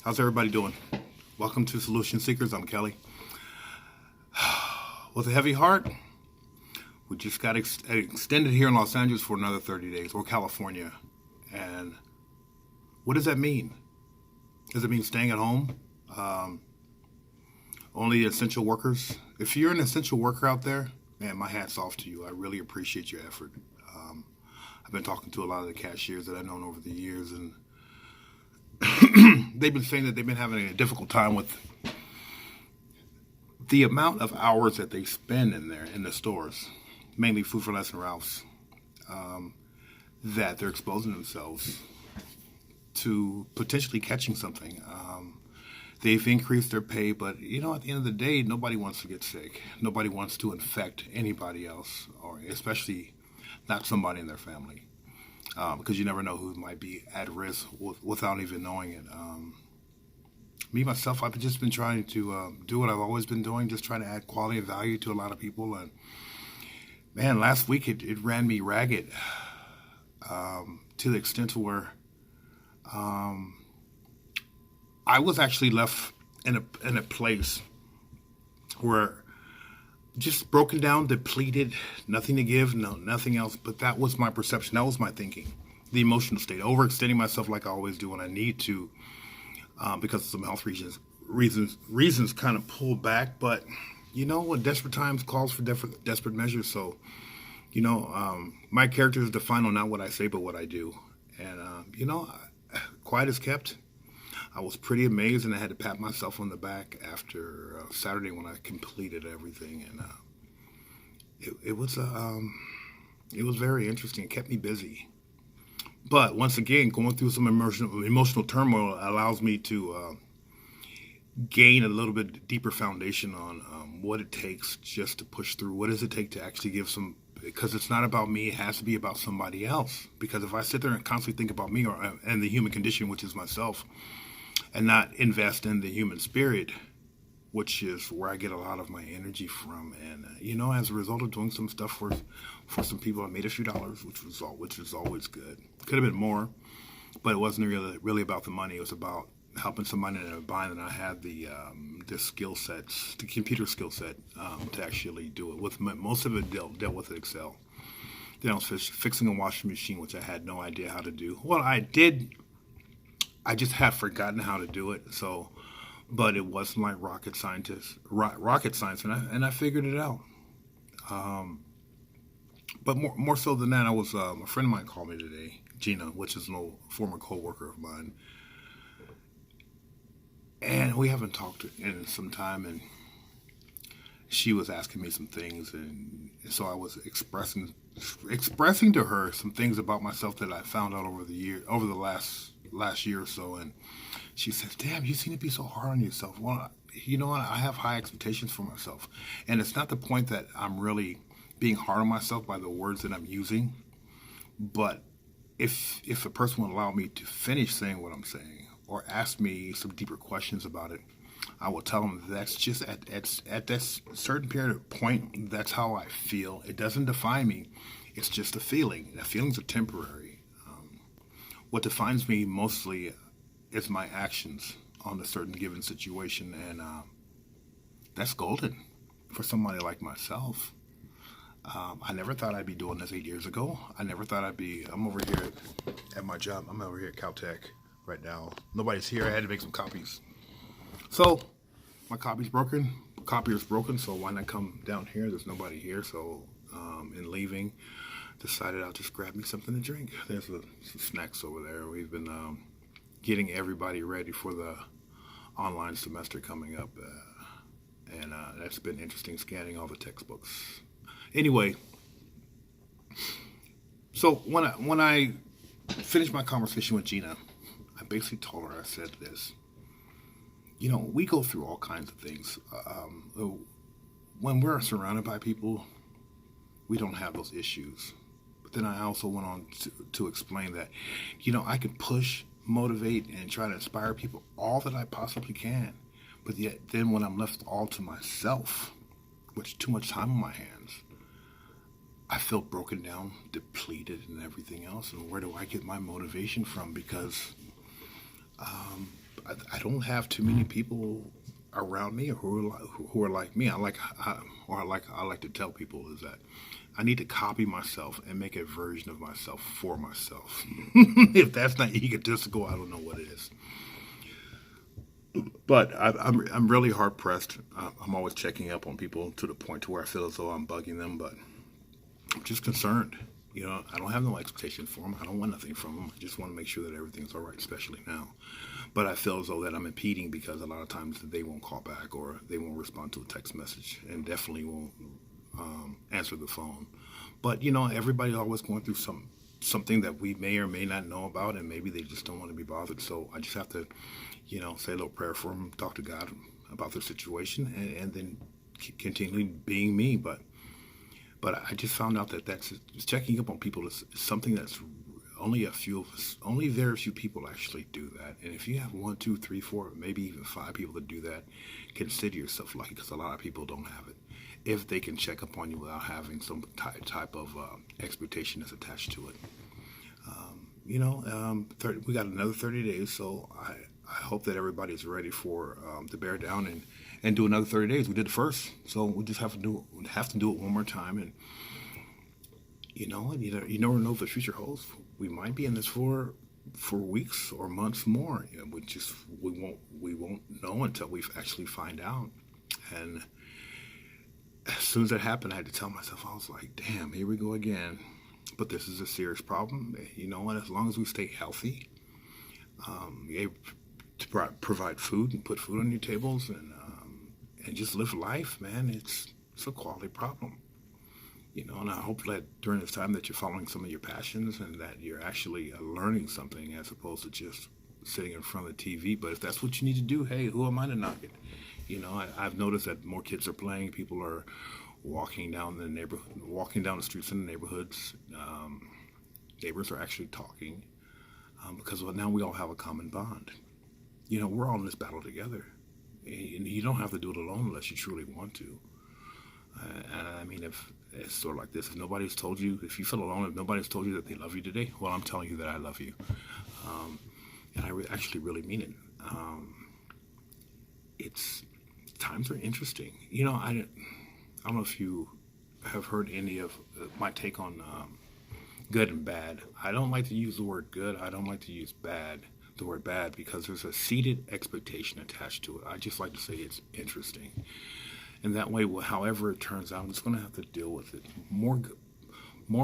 How's everybody doing? Welcome to Solution Seekers. I'm Kelly. With a heavy heart, we just got extended here in Los Angeles for another 30 days, or California. And what does that mean? Does it mean staying at home? Um, Only essential workers? If you're an essential worker out there, man, my hat's off to you. I really appreciate your effort. Um, I've been talking to a lot of the cashiers that I've known over the years, and they've been saying that they've been having a difficult time with the amount of hours that they spend in there in the stores, mainly Food for Less and Ralph's, that they're exposing themselves to potentially catching something. They've increased their pay, but at the end of the day, nobody wants to get sick. Nobody wants to infect anybody else, or especially not somebody in their family, because you never know who might be at risk without even knowing it. Me myself, I've just been trying to do what I've always been doing, just trying to add quality and value to a lot of people. And man, last week it ran me ragged, to the extent to where I was actually left in a place where just broken down, depleted, nothing to give, no nothing else. But that was my perception. That was my thinking, the emotional state, overextending myself like I always do when I need to, because of some health reasons kind of pull back. But what desperate times calls for desperate measures. So my character is defined on not what I say but what I do. And quiet as kept. I was pretty amazed, and I had to pat myself on the back after Saturday when I completed everything. And it was very interesting. It kept me busy. But once again, going through some emotional turmoil allows me to gain a little bit deeper foundation on what it takes just to push through. What does it take to actually give some? Because it's not about me; it has to be about somebody else. Because if I sit there and constantly think about me and the human condition, which is myself, and not invest in the human spirit, which is where I get a lot of my energy from. And as a result of doing some stuff for some people, I made a few dollars, which was always good. Could have been more, but it wasn't really about the money. It was about helping somebody in a bind, and I had the skill sets, the computer skill set, to actually do it. With most of it dealt with Excel. Then I was fixing a washing machine, which I had no idea how to do. Well, I did. I just had forgotten how to do it. So, but it wasn't like rocket science, and I figured it out. Um, but more so than that, I was a friend of mine called me today, Gina, which is an old former coworker of mine, and we haven't talked in some time. And she was asking me some things, and so I was expressing to her some things about myself that I found out over the last year or so. And she says, "Damn, you seem to be so hard on yourself." Well, you know what? I have high expectations for myself, and it's not the point that I'm really being hard on myself by the words that I'm using, but if a person would allow me to finish saying what I'm saying or ask me some deeper questions about it, I will tell them that's just at this certain period of point, that's how I feel. It doesn't define me. It's just a feeling. The feelings are temporary. What defines me mostly is my actions on a certain given situation, and that's golden for somebody like myself. I never thought I'd be doing this 8 years ago. I never thought I'd be. I'm over here at my job. I'm over here at Caltech right now. Nobody's here. I had to make some copies. So my copier's broken, so why not come down here? There's nobody here, so in leaving, decided I'll just grab me something to drink. There's some snacks over there. We've been getting everybody ready for the online semester coming up, and that's been interesting, scanning all the textbooks. Anyway, so when I finished my conversation with Gina, I basically told her, I said this. We go through all kinds of things. When we're surrounded by people, we don't have those issues. But then I also went on to explain that, I can push, motivate, and try to inspire people all that I possibly can. But yet, then when I'm left all to myself, with too much time on my hands, I feel broken down, depleted, and everything else. And where do I get my motivation from? Because I don't have too many people around me who are like me. I like to tell people is that I need to copy myself and make a version of myself for myself. If that's not egotistical, I don't know what it is. But I'm really hard pressed. I'm always checking up on people to the point to where I feel as though I'm bugging them, but I'm just concerned. You know, I don't have no expectation for them. I don't want nothing from them. I just want to make sure that everything's all right, especially now. But I feel as though that I'm impeding because a lot of times they won't call back or they won't respond to a text message and definitely won't answer the phone. But you know, everybody's always going through something that we may or may not know about, and maybe they just don't want to be bothered. So I just have to, you know, say a little prayer for them, talk to God about their situation, and then continually being me. But I just found out that that's checking up on people is something that's only very few people actually do that. And if you have one, two, three, four, maybe even five people that do that, consider yourself lucky because a lot of people don't have it. If they can check up on you without having some type of expectation that's attached to it. You know, 30, we got another 30 days, so I hope that everybody's ready for to bear down and do another 30 days. We did the first, so we just have to do it one more time. And you know, you never know what the future holds. We might be in this for weeks or months more. You know, we won't know until we actually find out. And as soon as that happened, I had to tell myself, I was like, damn, here we go again. But this is a serious problem. You know, and as long as we stay healthy, able to provide food and put food on your tables and just live life, man, it's a quality problem. You know, and I hope that during this time that you're following some of your passions and that you're actually learning something as opposed to just sitting in front of the TV. But if that's what you need to do, hey, who am I to knock it? You know, I've noticed that more kids are playing. People are walking down the neighborhood, walking down the streets in the neighborhoods. Neighbors are actually talking because well, now we all have a common bond. You know, we're all in this battle together. And you don't have to do it alone unless you truly want to. And I mean, if it's sort of like this, if you feel alone, if nobody's told you that they love you today, well, I'm telling you that I love you. And I actually really mean it. It's times are interesting. You know, I don't know if you have heard any of my take on good and bad. I don't like to use the word good. I don't like to use the word bad, because there's a seated expectation attached to it. I just like to say it's interesting. And that way, however it turns out, I'm just going to have to deal with it more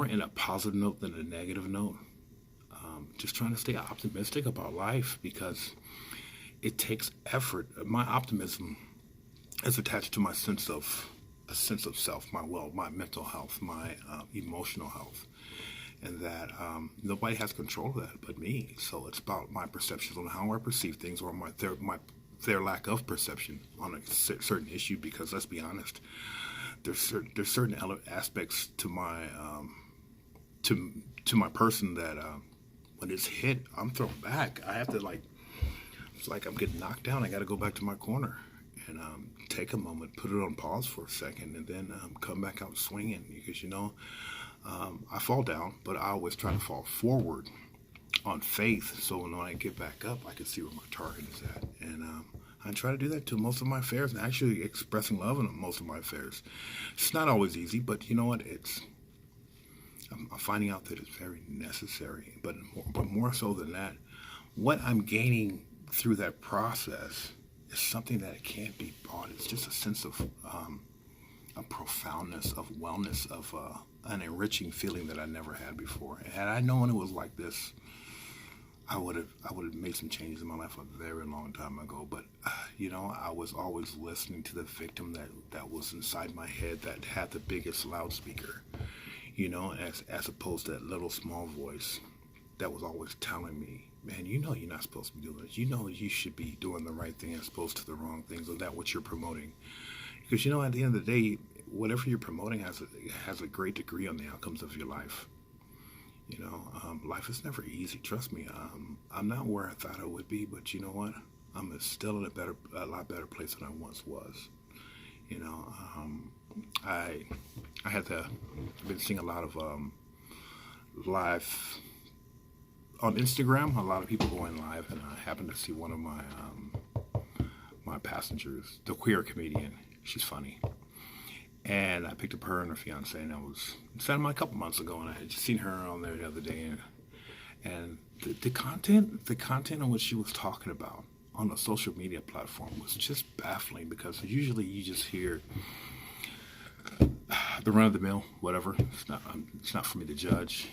in a positive note than a negative note. Just trying to stay optimistic about life because it takes effort. My optimism is attached to my sense of self, my mental health, my emotional health, and that nobody has control of that but me. So it's about my perceptions on how I perceive things, or their lack of perception on a certain issue. Because let's be honest, there's certain aspects to my to my person that when it's hit, I'm thrown back. I have to it's like I'm getting knocked down. I got to go back to my corner and take a moment, put it on pause for a second, and then come back out swinging. Because you know, I fall down, but I always try to fall forward on faith, so when I get back up, I can see where my target is at. And I try to do that to most of my affairs, and actually expressing love in most of my affairs. It's not always easy, but you know what? I'm finding out that it's very necessary. But more so than that, what I'm gaining through that process is something that can't be bought. It's just a sense of a profoundness, of wellness, of an enriching feeling that I never had before. Had I known it was like this, I would have made some changes in my life a very long time ago. But you know, I was always listening to the victim that was inside my head, that had the biggest loudspeaker. You know, as opposed to that little small voice that was always telling me, man, you know you're not supposed to be doing this. You know you should be doing the right thing as opposed to the wrong things, or that what you're promoting. Because you know, at the end of the day, whatever you're promoting has a great degree on the outcomes of your life. You know, life is never easy. Trust me. I'm not where I thought I would be, but you know what? I'm still in a lot better place than I once was. You know, I've been seeing a lot of live on Instagram, a lot of people going live, and I happened to see one of my my passengers, the queer comedian. She's funny. And I picked up her and her fiance, and I was sent a couple months ago, and I had just seen her on there the other day, and the content on what she was talking about on the social media platform was just baffling, because usually you just hear the run of the mill, whatever. It's not for me to judge.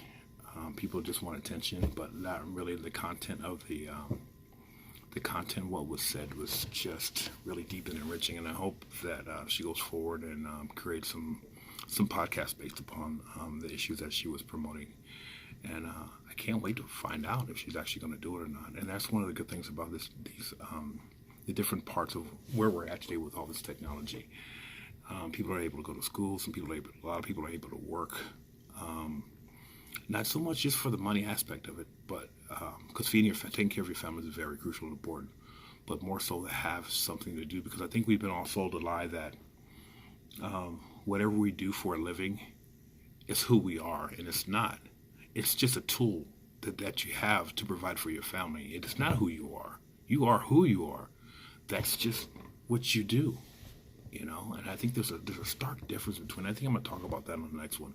People just want attention, but not really the content of the content. What was said was just really deep and enriching, and I hope that she goes forward and creates some podcasts based upon the issues that she was promoting. And I can't wait to find out if she's actually going to do it or not. And that's one of the good things about the different parts of where we're at today with all this technology. People are able to go to school. A lot of people are able to work. Not so much just for the money aspect of it, but because taking care of your family is very crucial and important, but more so to have something to do, because I think we've been all sold a lie that whatever we do for a living is who we are, and it's not. It's just a tool that you have to provide for your family. It is not who you are. You are who you are. That's just what you do, you know. And I think there's a stark difference between. I think I'm going to talk about that on the next one.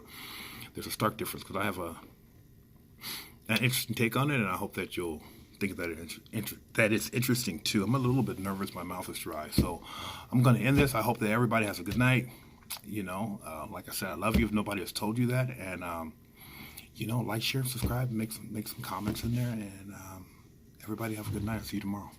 There's a stark difference, because I have an interesting take on it, and I hope that you'll think that it's interesting too. I'm a little bit nervous. My mouth is dry, so I'm going to end this. I hope that everybody has a good night. You know, like I said, I love you if nobody has told you that, and you know, like, share, and subscribe, and make some comments in there, and everybody have a good night. I'll see you tomorrow.